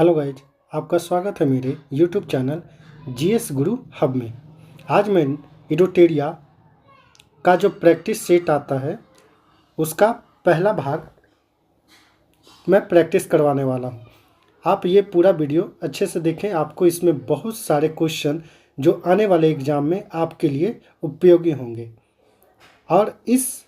Hello guys, आपका स्वागत है मेरे यूट्यूब चैनल जीएस गुरु हब में। आज मैं इडोटेरिया का जो प्रैक्टिस सेट आता है उसका पहला भाग मैं प्रैक्टिस करवाने वाला हूँ। आप ये पूरा वीडियो अच्छे से देखें, आपको इसमें बहुत सारे क्वेश्चन जो आने वाले एग्ज़ाम में आपके लिए उपयोगी होंगे। और इस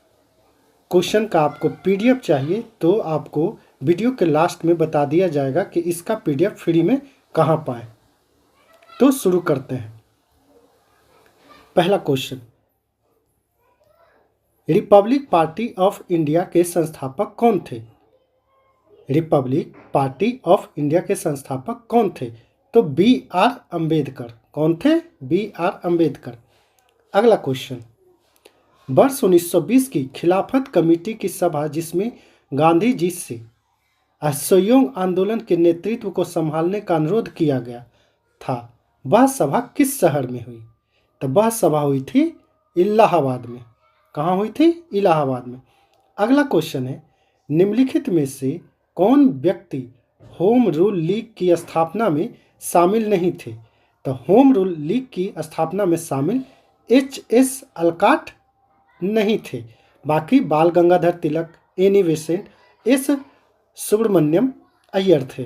क्वेश्चन का आपको पीडीएफ चाहिए तो आपको वीडियो के लास्ट में बता दिया जाएगा कि इसका पीडीएफ फ्री में कहाँ पाएँ। तो शुरू करते हैं। पहला question, Republic party of India के संस्थापक कौन थे? रिपब्लिक पार्टी ऑफ इंडिया के संस्थापक कौन थे? तो बी आर अम्बेडकर। कौन थे? B R Ambedkar. अगला क्वेश्चन, वर्ष 1920 की खिलाफत कमेटी की सभा जिसमें गांधी जी से असहयोग आंदोलन के नेतृत्व को संभालने का अनुरोध किया गया था, वह सभा किस शहर में हुई? तो वह सभा हुई थी इलाहाबाद में। कहाँ हुई थी? इलाहाबाद में। अगला क्वेश्चन है, निम्नलिखित में से कौन व्यक्ति होम रूल लीग की स्थापना में शामिल नहीं थे? तो होम रूल लीग की स्थापना में शामिल एच.एस. अलकाट नहीं थे। बाकी Bal Gangadhar Tilak, Annie Besant, S Subramaniam Iyer थे।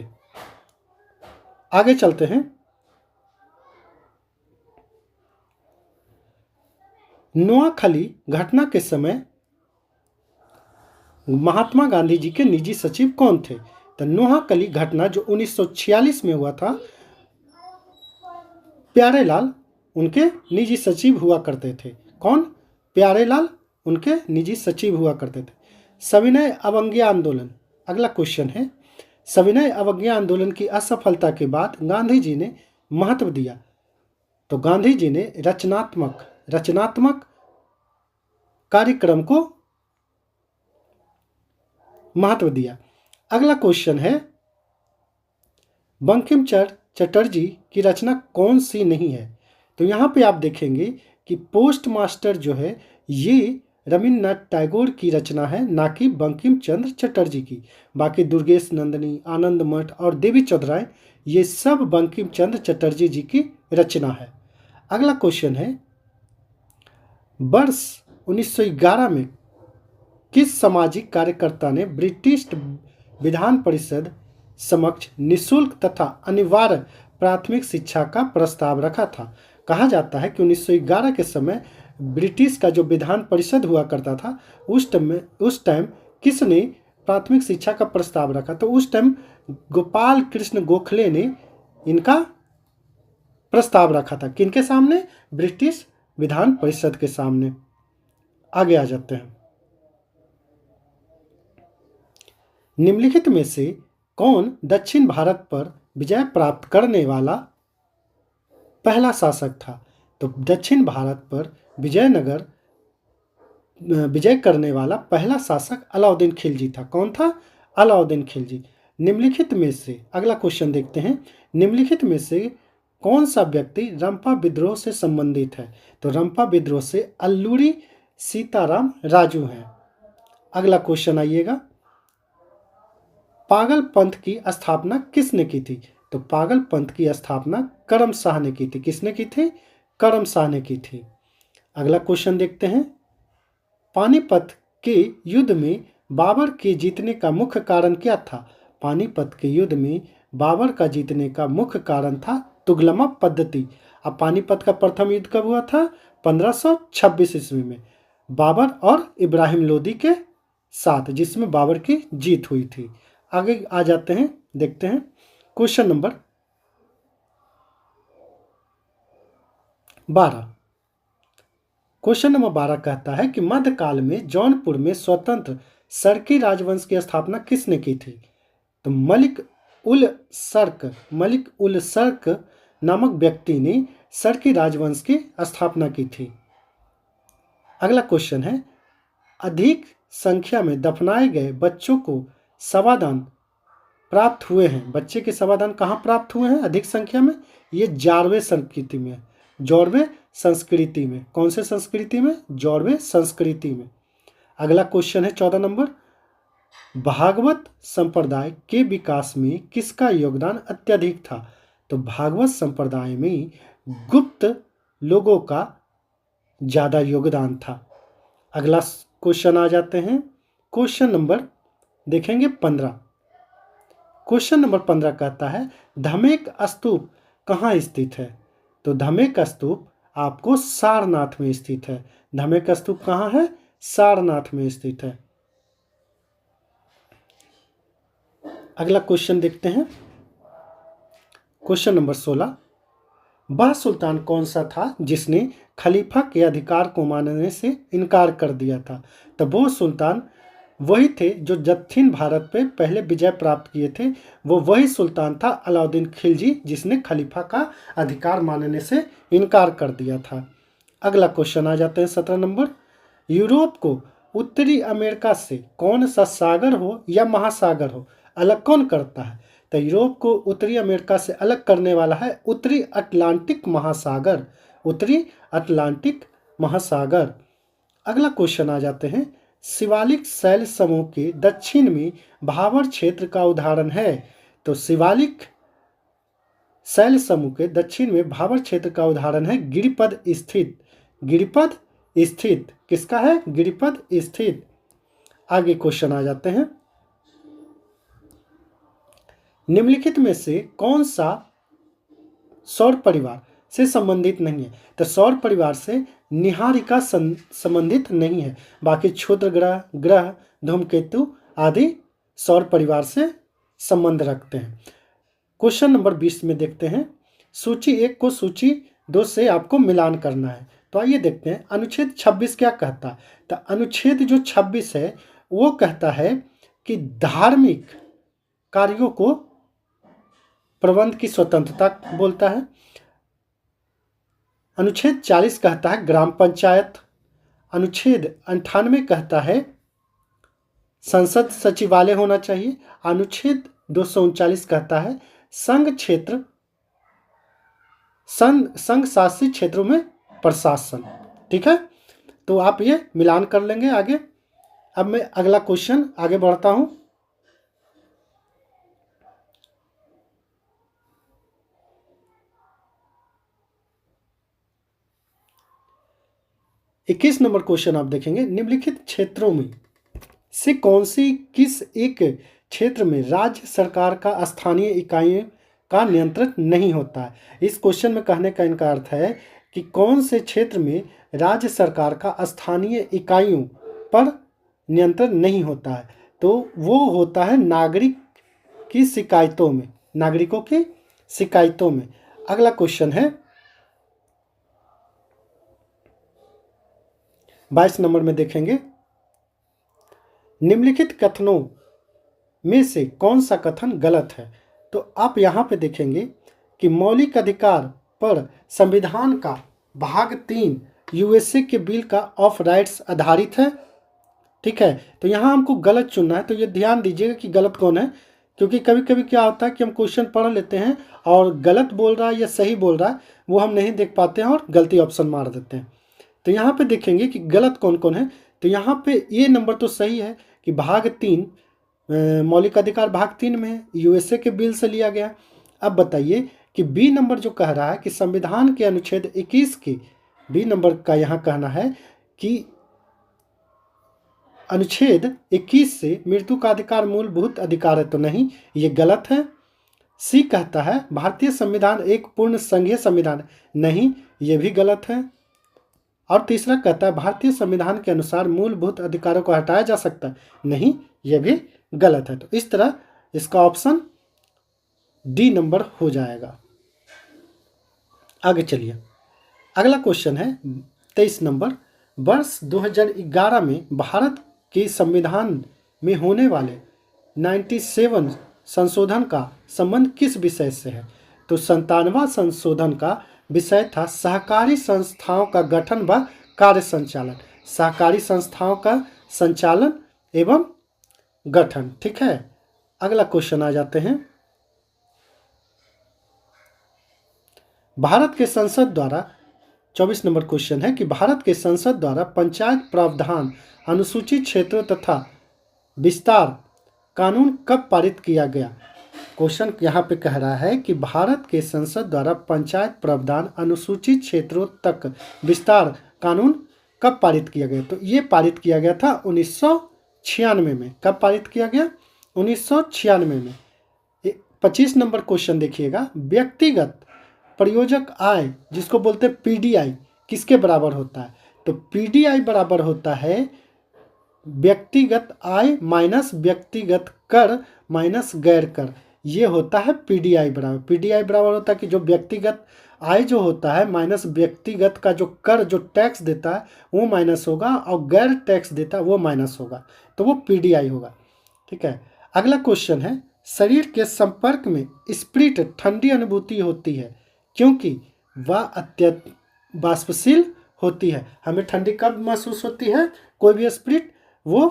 आगे चलते हैं। नोआखली घटना के समय महात्मा गांधी जी के निजी सचिव कौन थे? तो नोआखली घटना जो 1946 में हुआ था, प्यारेलाल उनके निजी सचिव हुआ करते थे। कौन? प्यारेलाल उनके निजी सचिव हुआ करते थे। सविनय अवज्ञा आंदोलन। अगला क्वेश्चन है, सविनय अवज्ञा आंदोलन की असफलता के बाद गांधी जी ने महत्व दिया। तो गांधी जी ने रचनात्मक कार्यक्रम को महत्व दिया। अगला क्वेश्चन है, बंकिम चंद्र चटर्जी की रचना कौन सी नहीं है? तो यहाँ पे आप देखेंगे कि पोस्ट मास्टर जो है ये रविन्द्रनाथ टैगोर की रचना है, ना कि बंकिम चंद्र चटर्जी की। बाकी दुर्गेश नंदिनी, आनंद मठ और देवी चौधराय ये सब बंकिम चंद्र चटर्जी जी की रचना है। अगला क्वेश्चन है, वर्ष 1911 में किस सामाजिक कार्यकर्ता ने ब्रिटिश विधान परिषद समक्ष निःशुल्क तथा अनिवार्य प्राथमिक शिक्षा का प्रस्ताव रखा था? कहा जाता है कि 1911 के समय ब्रिटिश का जो विधान परिषद हुआ करता था उस टाइम किसने प्राथमिक शिक्षा का प्रस्ताव रखा? तो उस टाइम गोपाल कृष्ण गोखले ने इनका प्रस्ताव रखा था। किनके सामने? ब्रिटिश विधान परिषद के सामने। आगे आ जाते हैं। निम्नलिखित में से कौन दक्षिण भारत पर विजय प्राप्त करने वाला पहला शासक था? तो दक्षिण भारत पर विजय करने वाला पहला शासक अलाउद्दीन खिलजी था। कौन था? अलाउद्दीन खिलजी। निम्नलिखित में से, अगला क्वेश्चन देखते हैं, निम्नलिखित में से कौन सा व्यक्ति रंपा विद्रोह से संबंधित है? तो रंपा विद्रोह से अल्लूरी सीताराम राजू हैं। अगला क्वेश्चन आइएगा, पागल पंथ की स्थापना किसने की थी? तो पागल पंथ की स्थापना करम शाह ने की थी। किसने की थी? करम शाह ने की थी। अगला क्वेश्चन देखते हैं, पानीपत के युद्ध में बाबर के जीतने का मुख्य कारण क्या था? पानीपत के युद्ध में बाबर का जीतने का मुख्य कारण था तुगलमा पद्धति। अब पानीपत का प्रथम युद्ध कब हुआ था? 1526 ईस्वी में बाबर और इब्राहिम लोदी के साथ, जिसमें बाबर की जीत हुई थी। आगे आ जाते हैं, देखते हैं क्वेश्चन नंबर 12। क्वेश्चन नंबर 12 कहता है कि मध्यकाल में जौनपुर में स्वतंत्र सरकी राजवंश की स्थापना किसने की थी? तो मलिक उल सर्क नामक व्यक्ति ने सरकी राजवंश की स्थापना की थी। अगला क्वेश्चन है, अधिक संख्या में दफनाए गए बच्चों को सवादान प्राप्त हुए हैं। बच्चे के सवादान कहाँ प्राप्त हुए हैं अधिक संख्या में? ये जारवे संस्कृति में। जौरवे संस्कृति में। कौन से संस्कृति में? जौरवे संस्कृति में। अगला क्वेश्चन है 14 नंबर, भागवत संप्रदाय के विकास में किसका योगदान अत्यधिक था? तो भागवत संप्रदाय में गुप्त लोगों का ज़्यादा योगदान था। अगला क्वेश्चन आ जाते हैं। क्वेश्चन नंबर देखेंगे 15। क्वेश्चन नंबर 15 कहता है धमेक स्तूप कहाँ स्थित है? तो धमेक स्तूप आपको सारनाथ में स्थित है। धमेक स्तूप कहाँ है? सारनाथ में स्थित है। अगला क्वेश्चन देखते हैं। Question number 16। वह सुल्तान कौन सा था जिसने खलीफा के अधिकार को मानने से इनकार कर दिया था? तो वो सुल्तान वही थे जो दक्षिण भारत पे पहले विजय प्राप्त किए थे। वो वही सुल्तान था अलाउद्दीन खिलजी जिसने खलीफा का अधिकार मानने से इनकार कर दिया था। अगला क्वेश्चन आ जाते हैं 17 नंबर। यूरोप को उत्तरी अमेरिका से कौन सा सागर हो या महासागर हो अलग कौन करता है? तो यूरोप को उत्तरी अमेरिका से अलग करने वाला है उत्तरी अटलांटिक महासागर। उत्तरी अटलांटिक महासागर। अगला क्वेश्चन आ जाते हैं शिवालिक शैल समूह के दक्षिण में भाबर क्षेत्र का उदाहरण है। तो शिवालिक शैल समूह के दक्षिण में भाबर क्षेत्र का उदाहरण है गिरिपद स्थित। गिरिपद स्थित किसका है? गिरिपद स्थित। आगे क्वेश्चन आ जाते हैं निम्नलिखित में से कौन सा सौर परिवार से संबंधित नहीं है? तो सौर परिवार से निहारिका संबंधित नहीं है। बाकी क्षुद्र ग्रह, ग्रह, धूमकेतु आदि सौर परिवार से संबंध रखते हैं। क्वेश्चन नंबर 20 में देखते हैं सूची 1 को सूची 2 से आपको मिलान करना है। तो आइए देखते हैं अनुच्छेद 26 क्या कहता है। तो अनुच्छेद जो 26 है वो कहता है कि धार्मिक कार्यों को प्रबंध की स्वतंत्रता बोलता है। अनुच्छेद 40 कहता है ग्राम पंचायत। अनुच्छेद 98 कहता है संसद सचिवालय होना चाहिए। अनुच्छेद 239 कहता है संघ क्षेत्र संघ शासित क्षेत्रों में प्रशासन। ठीक है, तो आप ये मिलान कर लेंगे आगे। अब मैं अगला क्वेश्चन आगे बढ़ता हूं। इक्कीस नंबर क्वेश्चन आप देखेंगे निम्नलिखित क्षेत्रों में से कौन सी किस एक क्षेत्र में राज्य सरकार का स्थानीय इकाइयों का नियंत्रण नहीं होता है? इस क्वेश्चन में कहने का इनका अर्थ है कि कौन से क्षेत्र में राज्य सरकार का स्थानीय इकाइयों पर नियंत्रण नहीं होता है? तो वो होता है नागरिक की शिकायतों में, नागरिकों की शिकायतों में। अगला क्वेश्चन है 22 नंबर में देखेंगे निम्नलिखित कथनों में से कौन सा कथन गलत है? तो आप यहाँ पे देखेंगे कि मौलिक अधिकार पर संविधान का भाग 3 यूएसए के बिल का ऑफ राइट्स आधारित है। ठीक है, तो यहाँ हमको गलत चुनना है। तो ये ध्यान दीजिएगा कि गलत कौन है, क्योंकि कभी कभी क्या होता है कि हम क्वेश्चन पढ़ लेते हैं और गलत बोल रहा है या सही बोल रहा है वो हम नहीं देख पाते हैं और गलती ऑप्शन मार देते हैं। तो यहाँ पे देखेंगे कि गलत कौन कौन है। तो यहाँ पे ये नंबर तो सही है कि भाग 3 मौलिक अधिकार भाग 3 में है, यूएसए के बिल से लिया गया। अब बताइए कि बी नंबर जो कह रहा है कि संविधान के अनुच्छेद 21 के बी नंबर का यहाँ कहना है कि अनुच्छेद 21 से मृत्यु का अधिकार मूलभूत अधिकार है, तो नहीं, ये गलत है। सी कहता है भारतीय संविधान एक पूर्ण संघीय संविधान है, नहीं, ये भी गलत है। और तीसरा कहता है भारतीय संविधान के अनुसार मूलभूत अधिकारों को हटाया जा सकता है, नहीं, यह भी गलत है। तो इस तरह इसका ऑप्शन डी नंबर हो जाएगा। आगे चलिए, अगला क्वेश्चन है 23 नंबर। वर्ष 2011 में भारत के संविधान में होने वाले 97 संशोधन का संबंध किस विषय से है? तो 97वां संशोधन का विषय था सहकारी संस्थाओं का गठन व कार्य संचालन। सहकारी संस्थाओं का संचालन एवं गठन। ठीक है, अगला क्वेश्चन आ जाते हैं भारत के संसद द्वारा 24 नंबर क्वेश्चन है कि भारत के संसद द्वारा पंचायत प्रावधान अनुसूचित क्षेत्रों तथा विस्तार कानून कब पारित किया गया? क्वेश्चन यहाँ पे कह रहा है कि भारत के संसद द्वारा पंचायत प्रावधान अनुसूचित क्षेत्रों तक विस्तार कानून कब पारित किया गया? तो ये पारित किया गया था 1996 में। कब पारित किया गया? 1996 में। 25 नंबर क्वेश्चन देखिएगा, व्यक्तिगत प्रयोजक आय जिसको बोलते हैं पीडीआई किसके बराबर होता है? तो पीडीआई बराबर होता है व्यक्तिगत आय माइनस व्यक्तिगत कर माइनस गैर कर, ये होता है पीडीआई बराबर। पीडीआई बराबर होता है कि जो व्यक्तिगत आय जो होता है माइनस व्यक्तिगत का जो कर जो टैक्स देता है वो माइनस होगा और गैर टैक्स देता है वो माइनस होगा, तो वो पीडीआई होगा। ठीक है, अगला क्वेश्चन है, शरीर के संपर्क में स्प्रिट ठंडी अनुभूति होती है क्योंकि वह अत्यंत बाष्पशील होती है। हमें ठंडी कब महसूस होती है? कोई भी स्प्रिट वो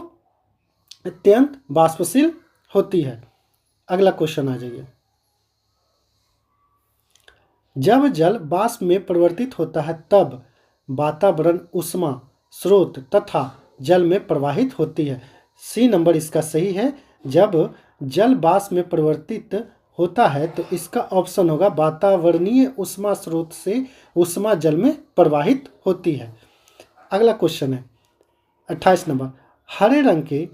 अत्यंत बाष्पशील होती है। अगला क्वेश्चन आ जाइए, जब जल वाष्प में परिवर्तित होता है तब वातावरण उष्मा स्रोत तथा जल में प्रवाहित होती है। सी नंबर इसका सही है। जब जल वाष्प में परिवर्तित होता है तो इसका ऑप्शन होगा वातावरणीय उष्मा स्रोत से उष्मा जल में प्रवाहित होती है। अगला क्वेश्चन है 28 नंबर, हरे रंग के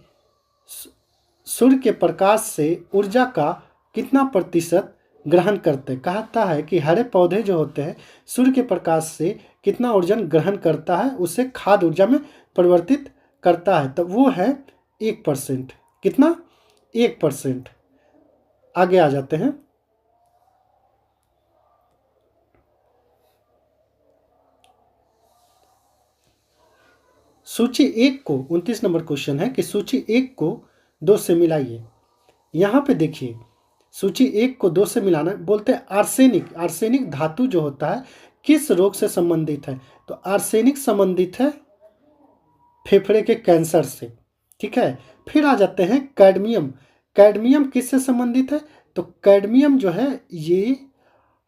सूर्य के प्रकाश से ऊर्जा का कितना प्रतिशत ग्रहण करते हैं? कहता है कि हरे पौधे जो होते हैं सूर्य के प्रकाश से कितना ऊर्जा ग्रहण करता है, उसे खाद्य ऊर्जा में परिवर्तित करता है, तो वो है 1%। कितना? 1%। आगे आ जाते हैं, सूची 1 को 29 नंबर क्वेश्चन है कि सूची 1 को 2 से मिलाइए। यहाँ पे देखिए सूची 1 को 2 से मिलाना बोलते हैं आर्सेनिक। आर्सेनिक धातु जो होता है किस रोग से संबंधित है? तो आर्सेनिक संबंधित है फेफड़े के कैंसर से। ठीक है, फिर आ जाते हैं कैडमियम। कैडमियम किससे संबंधित है? तो कैडमियम जो है ये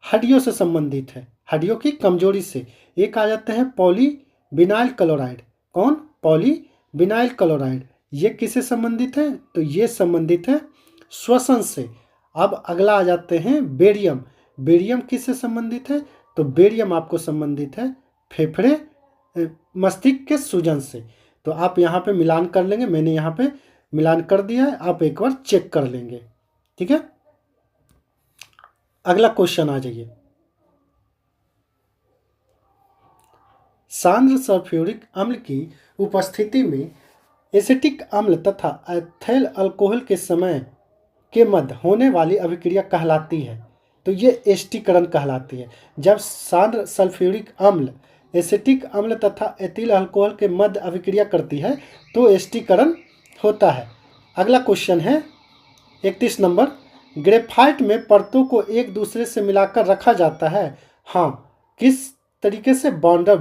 हड्डियों से संबंधित है, हड्डियों की कमजोरी से। एक आ जाते हैं पॉलीविनाइल क्लोराइड। कौन? Polyvinyl chloride. ये किससे संबंधित है? तो ये संबंधित है श्वसन से। अब अगला आ जाते हैं बेरियम। बेरियम किससे संबंधित है? तो बेरियम आपको संबंधित है फेफड़े मस्तिष्क के सूजन से। तो आप यहाँ पे मिलान कर लेंगे, मैंने यहाँ पे मिलान कर दिया है, आप एक बार चेक कर लेंगे। ठीक है, अगला क्वेश्चन आ जाइए, सांद्र सल्फ्यूरिक अम्ल की उपस्थिति में एसिटिक अम्ल तथा एथाइल अल्कोहल के समय के मध्य होने वाली अभिक्रिया कहलाती है। तो ये एस्टीकरण कहलाती है। जब सांद्र सल्फ्यूरिक अम्ल एसिटिक अम्ल तथा एथिल अल्कोहल के मध्य अभिक्रिया करती है तो एस्टीकरण होता है। अगला क्वेश्चन है 31 नंबर, ग्रेफाइट में परतों को एक दूसरे से मिलाकर रखा जाता है। हाँ, किस तरीके से? बॉन्डर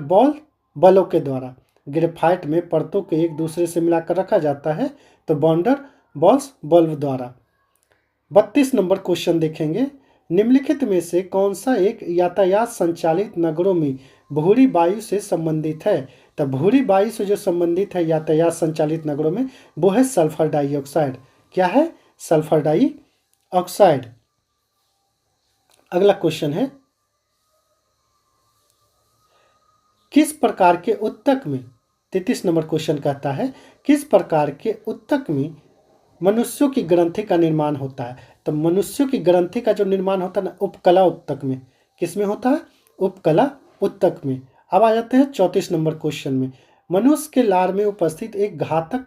बॉल बलों के द्वारा। ग्रेफाइट में परतों को एक दूसरे से मिलाकर रखा जाता है तो बॉन्डर बॉल्स बल्ब द्वारा। 32 नंबर क्वेश्चन देखेंगे, निम्नलिखित में से कौन सा एक यातायात संचालित नगरों में भूरी वायु से संबंधित है? तो भूरी वायु से जो संबंधित है यातायात संचालित नगरों में वो है सल्फर डाइऑक्साइड। क्या है? Sulphur dioxide. अगला क्वेश्चन है, किस प्रकार के उत्तक में 33 नंबर क्वेश्चन कहता है किस प्रकार के उत्तक में मनुष्यों की ग्रंथि का निर्माण होता है? तो मनुष्यों की ग्रंथि का जो निर्माण होता है ना उपकला उत्तक में। किस में होता है? उपकला उत्तक में। अब आ जाते हैं 34 नंबर क्वेश्चन में, मनुष्य के लार में उपस्थित एक घातक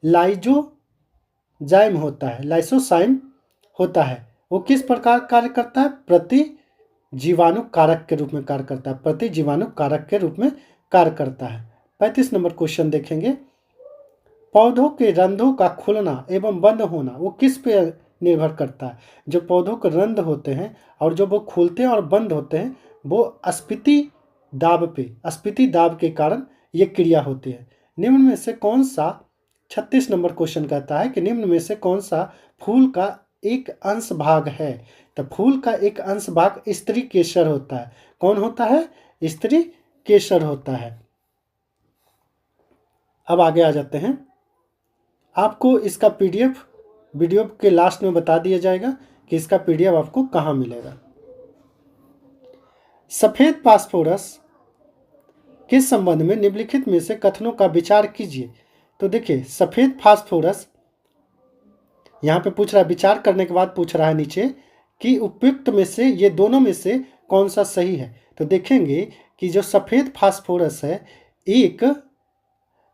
लाइजोजाइम होता है, लाइसोसाइम होता है, वो किस प्रकार कार्य करता है? प्रतिजीवाणु कारक के रूप में कार्य करता है, प्रतिजीवाणु कारक के रूप में कार्य करता है। 35 नंबर क्वेश्चन देखेंगे, पौधों के रंध्रों का खुलना एवं बंद होना वो किस पे निर्भर करता है? जो पौधों के रंध्र होते हैं और जो वो खुलते हैं और बंद होते हैं वो स्फीति दाब के कारण ये क्रिया होती है। निम्न में से कौन सा 36 नंबर क्वेश्चन कहता है कि निम्न में से कौन सा फूल का एक अंश भाग है? तो फूल का एक अंश भाग स्त्री केसर होता है। कौन होता है? स्त्री केसर होता है। अब आगे आ जाते हैं, आपको इसका पीडीएफ वीडियो के लास्ट में बता दिया जाएगा कि इसका पीडीएफ आपको कहाँ मिलेगा। सफ़ेद फास्फोरस के संबंध में निम्नलिखित में से कथनों का विचार कीजिए। तो देखिए, सफ़ेद फास्फोरस यहाँ पे पूछ रहा है, विचार करने के बाद पूछ रहा है नीचे कि उपयुक्त में से ये दोनों में से कौन सा सही है। तो देखेंगे कि जो सफ़ेद फास्फोरस है एक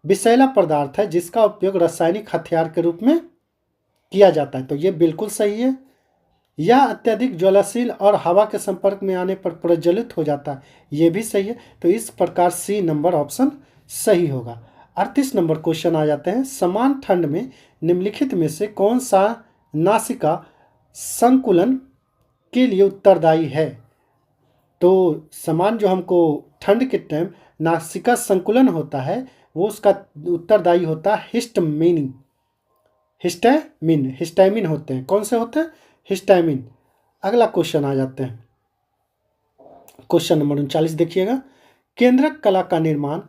विषैला पदार्थ है जिसका उपयोग रासायनिक हथियार के रूप में किया जाता है, तो ये बिल्कुल सही है। यह अत्यधिक ज्वलनशील और हवा के संपर्क में आने पर प्रज्वलित हो जाता है, ये भी सही है। तो इस प्रकार सी नंबर ऑप्शन सही होगा। 38 नंबर क्वेश्चन आ जाते हैं। समान ठंड में निम्नलिखित में से कौन सा नासिका संकुलन के लिए उत्तरदायी है। तो समान जो हमको ठंड के टाइम नासिका संकुलन होता है वो उसका उत्तरदायी होता है हिस्टामिन। हिस्टामिन होते हैं। कौन से होते हैं? हिस्टामिन। अगला क्वेश्चन आ जाते हैं, क्वेश्चन नंबर 39 देखिएगा। केंद्रक कला का निर्माण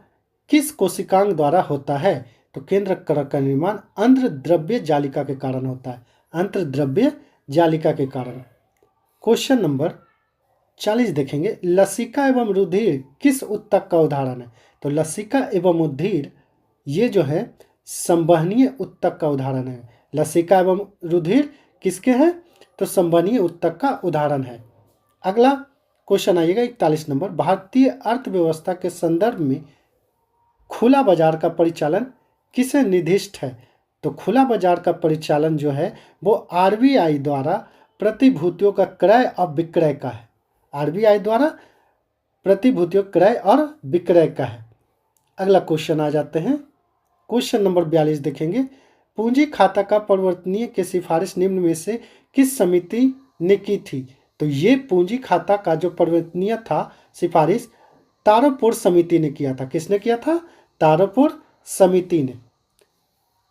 किस कोशिकांग द्वारा होता है। तो केंद्रक कला का निर्माण अंतर्द्रव्य जालिका के कारण होता है, अंतर्द्रव्य जालिका के कारण। क्वेश्चन नंबर 40 देखेंगे। लसिका एवं रुधिर किस उत्तक का उदाहरण है। तो लसिका एवं रुधिर ये जो है संवहनीय उत्तक का उदाहरण है। लसिका एवं रुधिर किसके हैं? तो संवहनीय उत्तक का उदाहरण है। अगला क्वेश्चन आइएगा 41 नंबर। भारतीय अर्थव्यवस्था के संदर्भ में खुला बाजार का परिचालन किसे निर्दिष्ट है। तो खुला बाजार का परिचालन जो है वो आरबीआई द्वारा प्रतिभूतियों का क्रय और विक्रय का है। आरबीआई द्वारा प्रतिभूतियों क्रय और विक्रय का है। अगला क्वेश्चन आ जाते हैं, क्वेश्चन नंबर 42 देखेंगे। पूंजी खाता का परिवर्तनीय की सिफारिश निम्न में से किस समिति ने की थी। तो ये पूंजी खाता का जो परिवर्तनीय था सिफारिश तारापुर समिति ने किया था। किसने किया था? तारापुर समिति ने।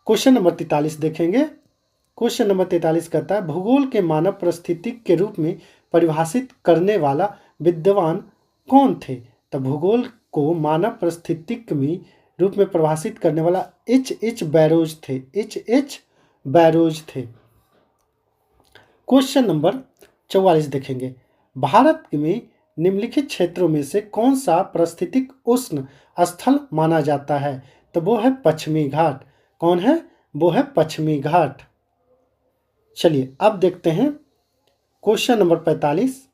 क्वेश्चन नंबर 43 देखेंगे। क्वेश्चन नंबर 43 कहता है भूगोल के मानव परिस्थितिक के रूप में परिभाषित करने वाला विद्वान कौन थे। तो भूगोल को मानव परिस्थितिक में रूप में परिभाषित करने वाला H.H. बैरोज थे। H.H. बैरोज थे। क्वेश्चन नंबर 44 देखेंगे। भारत में निम्नलिखित क्षेत्रों में से कौन सा पारिस्थितिक उष्ण स्थल माना जाता है। तो वो है पश्चिमी घाट। कौन है? वो है पश्चिमी घाट। चलिए अब देखते हैं क्वेश्चन नंबर 45।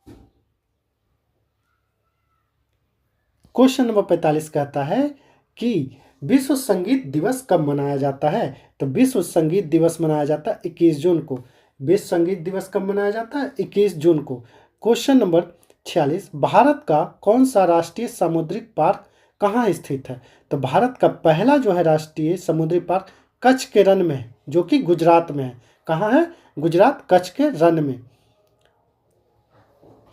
क्वेश्चन नंबर 45 कहता है कि विश्व संगीत दिवस कब मनाया जाता है। तो विश्व संगीत दिवस मनाया जाता है 21 जून को। विश्व संगीत दिवस कब मनाया जाता है? 21 जून को। Question number 46। भारत का कौन सा राष्ट्रीय सामुद्रिक पार्क कहाँ स्थित है। तो भारत का पहला जो है राष्ट्रीय समुद्री पार्क कच्छ के रण में है, जो कि गुजरात में है। कहाँ है? गुजरात, कच्छ के रण में।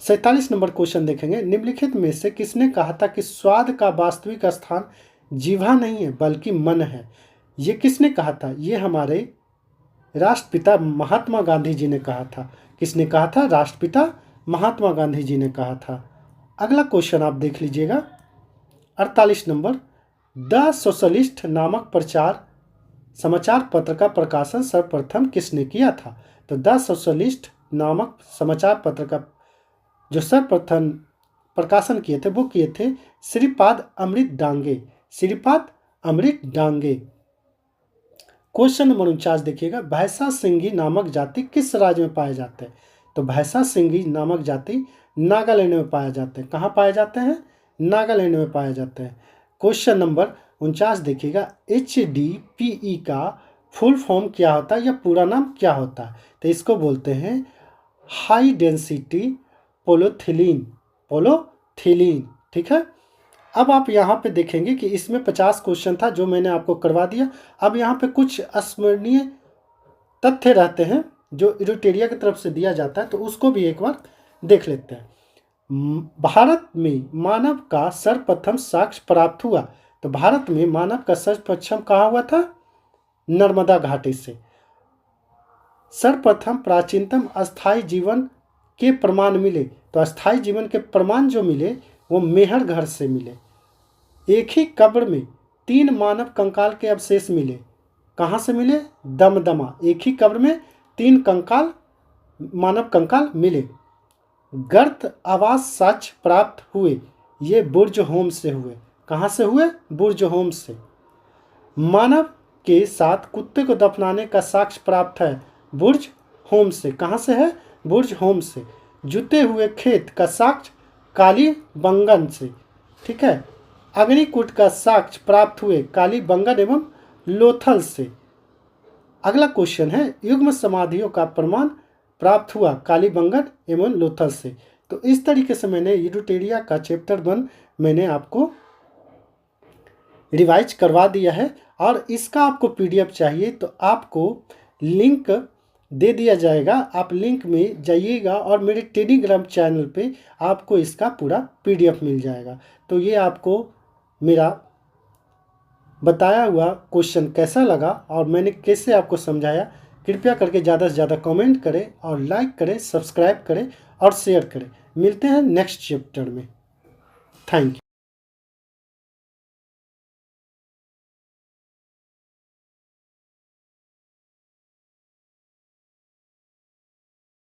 47 नंबर क्वेश्चन देखेंगे। निम्नलिखित में से किसने कहा था कि स्वाद का वास्तविक स्थान जीवा नहीं है बल्कि मन है। ये किसने कहा था? ये हमारे राष्ट्रपिता महात्मा गांधी जी ने कहा था। किसने कहा था? राष्ट्रपिता महात्मा गांधी जी ने कहा था। अगला क्वेश्चन आप देख लीजिएगा 48 नंबर। द सोशलिस्ट नामक समाचार पत्र का प्रकाशन सर्वप्रथम किसने किया था। तो द सोशलिस्ट नामक समाचार पत्र का जो सर्वप्रथम प्रकाशन किए थे वो किए थे श्रीपाद अमृत डांगे। श्रीपाद अमृत डांगे। क्वेश्चन नंबर 49 देखिएगा। भैंसा सिंघी नामक जाति किस राज्य में पाए जाते हैं। तो भैंसा सिंघी नामक जाति नागालैंड में पाए जाते हैं। कहाँ पाए जाते हैं? नागालैंड में पाए जाते हैं। क्वेश्चन नंबर 49 देखिएगा। HDPE का फुल फॉर्म क्या होता है या पूरा नाम क्या होता है। तो इसको बोलते हैं हाई डेंसिटी पोलोथिलीन। ठीक है। अब आप यहाँ पे देखेंगे कि इसमें 50 क्वेश्चन था जो मैंने आपको करवा दिया। अब यहाँ पे कुछ अस्मरणीय तथ्य रहते हैं जो इरिटेरिया की तरफ से दिया जाता है, तो उसको भी एक बार देख लेते हैं। भारत में मानव का सर्वप्रथम साक्ष्य प्राप्त हुआ। तो भारत में मानव का सर्वप्रथम कहाँ हुआ था? नर्मदा घाटी से। सर्वप्रथम प्राचीनतम अस्थायी जीवन के प्रमाण मिले। तो अस्थायी जीवन के प्रमाण जो मिले वो मेहर घर से मिले। एक ही कब्र में 3 मानव कंकाल के अवशेष मिले। कहाँ से मिले? दमदमा। एक ही कब्र में 3 कंकाल, मानव कंकाल मिले। गर्त आवास साक्ष्य प्राप्त हुए, ये बुर्ज होम से हुए। कहाँ से हुए? बुर्ज होम से। मानव के साथ कुत्ते को दफनाने का साक्ष्य प्राप्त है, बुर्ज होम से। कहाँ से है? बुर्ज होम से। जुते हुए खेत का साक्ष्य कालीबंगन से। ठीक है। अग्निकूट का साक्ष्य प्राप्त हुए कालीबंगन एवं लोथल से। अगला क्वेश्चन है, युग्म समाधियों का प्रमाण प्राप्त हुआ कालीबंगन एवं लोथल से। तो इस तरीके से मैंने यूडोटेरिया का चैप्टर 1 मैंने आपको रिवाइज करवा दिया है। और इसका आपको पीडीएफ चाहिए तो आपको लिंक दे दिया जाएगा, आप लिंक में जाइएगा और मेरे टेलीग्राम चैनल पे आपको इसका पूरा पीडीएफ मिल जाएगा। तो ये आपको मेरा बताया हुआ क्वेश्चन कैसा लगा और मैंने कैसे आपको समझाया, कृपया करके ज़्यादा से ज़्यादा कमेंट करें और लाइक करें, सब्सक्राइब करें और शेयर करें। मिलते हैं नेक्स्ट चैप्टर में। Thank you.